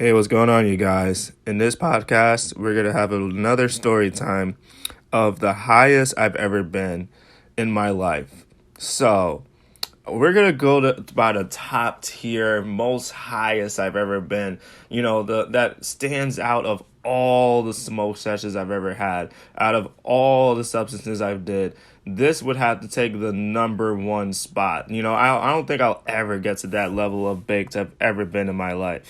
Hey, what's going on, you guys? In this podcast, we're going to have another story time of the highest I've ever been in my life. So, we're going to go to about a top tier, most highest I've ever been. That stands out of all the smoke sessions I've ever had, out of all the substances I've did. This would have to take the number one spot. I don't think I'll ever get to that level of baked I've ever been in my life.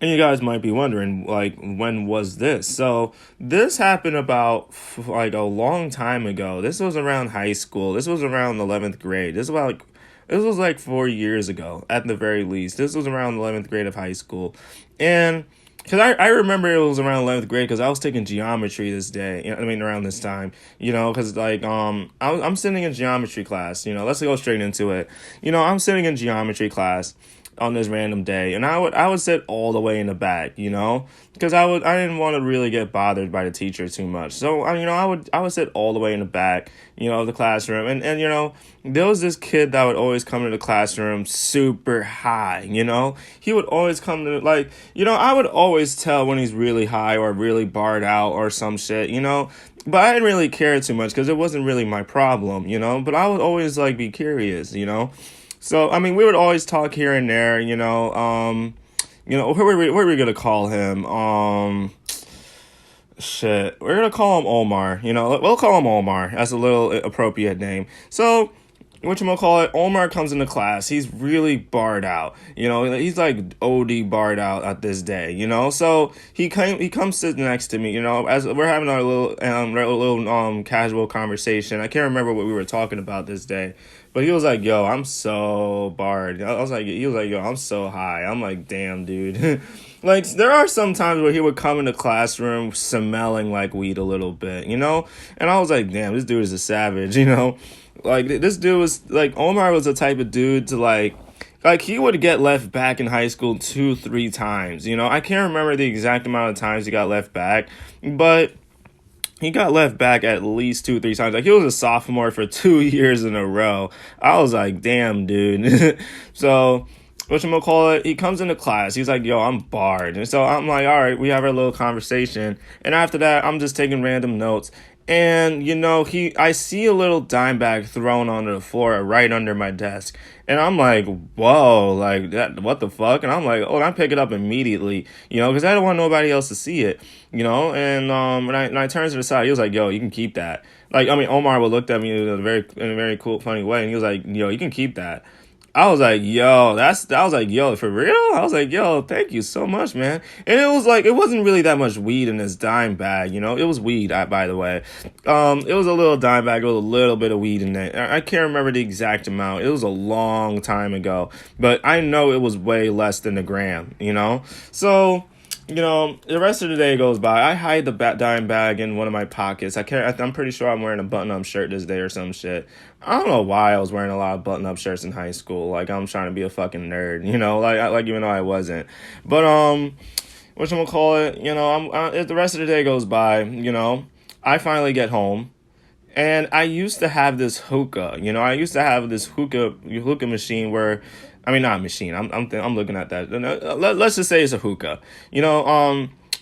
And you guys might be wondering, like, when was this? So this happened about like a long time ago. This was around high school. This was around 11th grade. This was like 4 years ago at the very least. This was around 11th grade of high school. And because I remember it was around 11th grade because I was taking geometry this day. Around this time, because I'm sitting in geometry class. Let's go straight into it. I'm sitting in geometry class on this random day, and I would sit all the way in the back, because I didn't want to really get bothered by the teacher too much. So I would sit all the way in the back, of the classroom, and there was this kid that would always come to the classroom super high. He would always come to I would always tell when he's really high or really barred out or some shit, but I didn't really care too much because it wasn't really my problem, but I would always be curious. So, we would always talk here and there, where were we going to call him? We're going to call him Omar, we'll call him Omar. That's a little appropriate name. So, whatchamacallit, Omar comes into class. He's really barred out, he's like OD barred out at this day, so he comes sit next to me, as we're having our little casual conversation. I can't remember what we were talking about this day, but he was like, yo, I'm so barred. He was like, yo, I'm so high. I'm like, damn, dude. There are some times where he would come in the classroom smelling like weed a little bit, and I was like, damn, this dude is a savage, this dude was Omar was the type of dude to he would get left back in high school 2-3 times. I can't remember the exact amount of times he got left back, but he got left back at least 2-3 times. He was a sophomore for 2 years in a row. I was like, damn, dude. So whatchamacallit, he comes into class. He's like, yo, I'm barred. And so I'm like, all right, we have our little conversation. And after that, I'm just taking random notes. And, I see a little dime bag thrown onto the floor right under my desk. And I'm like, whoa, what the fuck? And I'm like, I pick it up immediately, because I don't want nobody else to see it, And when I turned to the side, he was like, yo, you can keep that. Omar would look at me in a very cool, funny way. And he was like, yo, you can keep that. I was like, yo, for real? I was like, yo, thank you so much, man. And it was it wasn't really that much weed in this dime bag, it was weed, by the way. It was a little dime bag with a little bit of weed in it. I can't remember the exact amount. It was a long time ago, but I know it was way less than a gram, So, the rest of the day goes by. I hide the dime bag in one of my pockets. I'm pretty sure I'm wearing a button-up shirt this day or some shit. I don't know why I was wearing a lot of button-up shirts in high school. I'm trying to be a fucking nerd, even though I wasn't. But whatchamacallit, the rest of the day goes by. I finally get home. And I used to have this hookah, I used to have this hookah machine where, not a machine. I'm looking at that. Let's just say it's a hookah.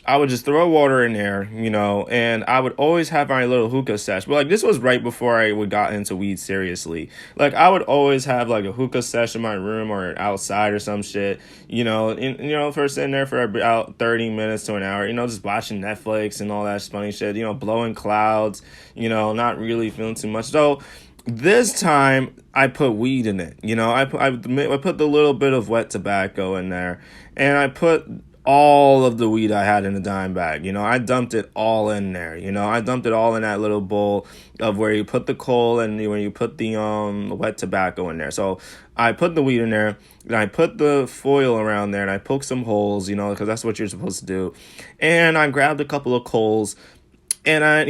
I would just throw water in there, and I would always have my little hookah sesh. But this was right before I got into weed seriously. I would always have a hookah sesh in my room or outside or some shit, first sitting there for about 30 minutes to an hour, just watching Netflix and all that funny shit, blowing clouds, not really feeling too much. So this time I put weed in it, I put the little bit of wet tobacco in there, and I put all of the weed I had in the dime bag. I dumped it all in there. I dumped it all in that little bowl of where you put the coal and where you put the wet tobacco in there. So I put the weed in there, and I put the foil around there, and I poked some holes, because that's what you're supposed to do. And I grabbed a couple of coals, and I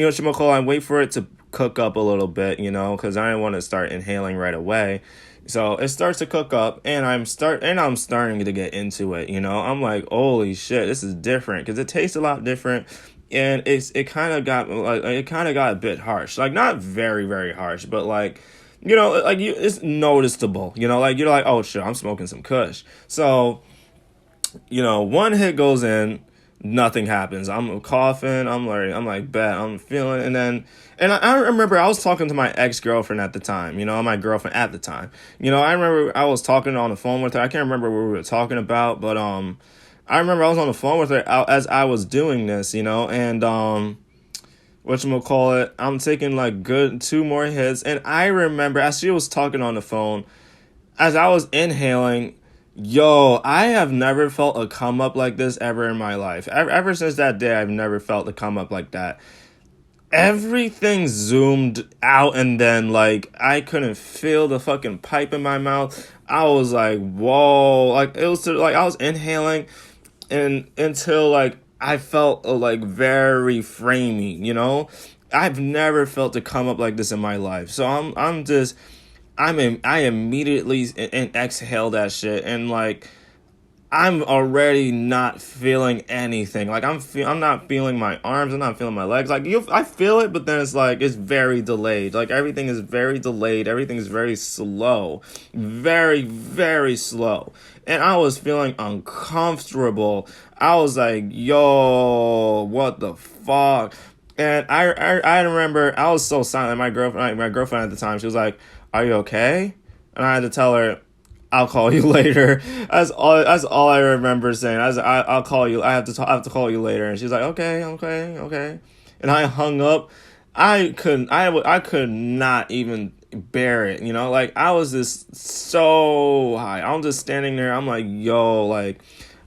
wait for it to cook up a little bit, because I didn't want to start inhaling right away. So it starts to cook up, and I'm starting to get into it. I'm like, holy shit, this is different, because it tastes a lot different, and it kind of got a bit harsh, not very, very harsh, but it's noticeable. You're like, oh shit, I'm smoking some Kush. So one hit goes in, nothing happens. I'm coughing. I'm like, bet I'm feeling, and I remember I was talking to my ex-girlfriend at the time. My girlfriend at the time. I remember I was talking on the phone with her. I can't remember what we were talking about, but I remember I was on the phone with her as I was doing this. And whatchamacallit, I'm taking like good two more hits, and I remember as she was talking on the phone, as I was inhaling, yo, I have never felt a come up like this ever in my life. Ever since that day, I've never felt a come up like that. Everything zoomed out, and then like I couldn't feel the fucking pipe in my mouth. I was like, whoa, like it was like I was inhaling, and until like I felt like very framey. I've never felt a come up like this in my life. So I immediately exhale that shit, and like I'm already not feeling anything. Like I'm not feeling my arms. I'm not feeling my legs. Like I feel it, but then it's like it's very delayed. Like everything is very delayed. Everything is very slow, very very slow. And I was feeling uncomfortable. I was like, yo, what the fuck? And I remember I was so silent. My girlfriend at the time, she was like, "Are you okay?" And I had to tell her, "I'll call you later." That's all I remember saying. I'll call you. I have to call you later. And she's like, "Okay, okay, okay." And I hung up. I could not even bear it. Like I was just so high. I'm just standing there. I'm like, yo, like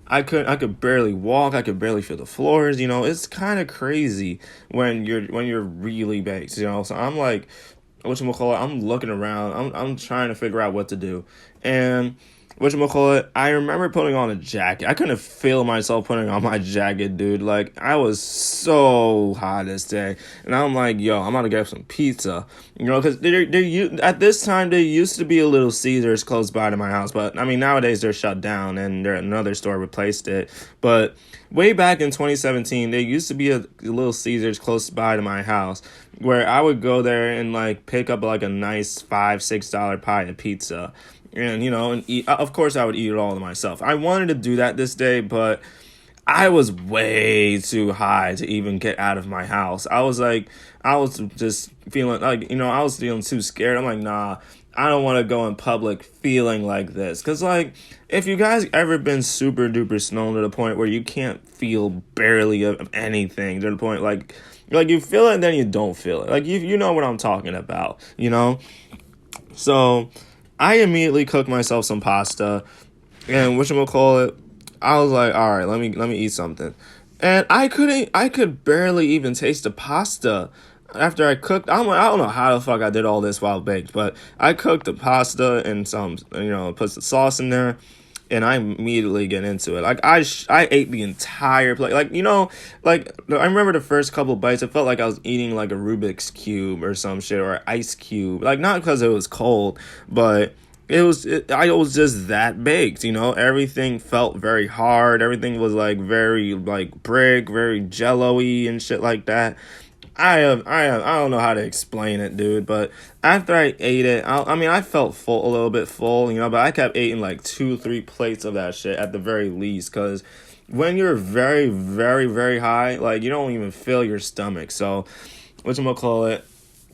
I could barely walk. I could barely feel the floors. It's kind of crazy when you're really baked. So I'm like, whatchamacallit, I'm looking around. I'm trying to figure out what to do. And whatchamacallit, I remember putting on a jacket. I couldn't feel myself putting on my jacket, dude. Like, I was so hot this day. And I'm like, yo, I'm gonna get some pizza. Because at this time, there used to be a Little Caesars close by to my house. But, I mean, nowadays they're shut down and another store replaced it. But way back in 2017, there used to be a Little Caesars close by to my house where I would go there and like pick up like a nice $5-6 pie of pizza, and eat. Of course, I would eat it all to myself. I wanted to do that this day, but I was way too high to even get out of my house. I was just feeling like, I was feeling too scared. I'm like, nah, I don't want to go in public feeling like this. Because, like, if you guys ever been super duper stoned to the point where you can't feel barely of anything, to the point, like you feel it and then you don't feel it. Like, you know what I'm talking about. So, I immediately cooked myself some pasta. And whatchamacallit, I was like, all right, let me eat something. And I could barely even taste the pasta after I cooked. I don't know how the fuck I did all this while baked, but I cooked the pasta and some, put the sauce in there, and I immediately get into it. Like I ate the entire plate. Like I remember the first couple bites, it felt like I was eating like a Rubik's cube or some shit, or an ice cube. Like not because it was cold, but I was just that baked. Everything felt very hard. Everything was like very like brick, very jello-y and shit like that. I don't know how to explain it, dude, but after I ate it, I felt full, a little bit full, but I kept eating like 2-3 plates of that shit at the very least, because when you're very, very, very high, like, you don't even feel your stomach. So, whatchamacallit,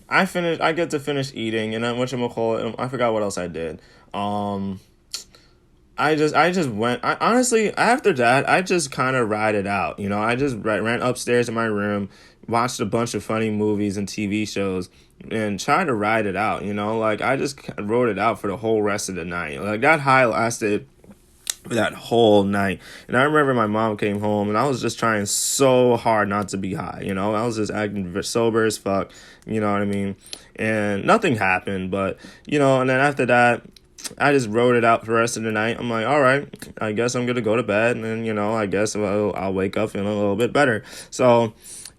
I get to finish eating, and then whatchamacallit, I forgot what else I did. I just went. Honestly, after that, I just kind of ride it out. I just ran upstairs in my room, watched a bunch of funny movies and TV shows, and tried to ride it out. Like I just rode it out for the whole rest of the night. Like that high lasted for that whole night. And I remember my mom came home, and I was just trying so hard not to be high. I was just acting sober as fuck. You know what I mean? And nothing happened, but and then after that, I just rode it out for the rest of the night. I'm like, all right, I guess I'm going to go to bed. And then, I guess I'll wake up feeling a little bit better. So,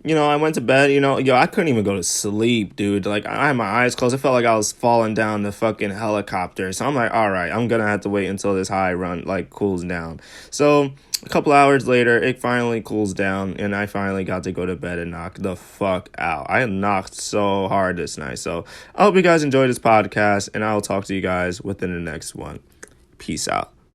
I went to bed, I couldn't even go to sleep, dude. Like, I had my eyes closed. It felt like I was falling down the fucking helicopter. So I'm like, all right, I'm going to have to wait until this high run, like, cools down. So a couple hours later, it finally cools down, and I finally got to go to bed and knock the fuck out. I knocked so hard this night. So I hope you guys enjoyed this podcast, and I'll talk to you guys within the next one. Peace out.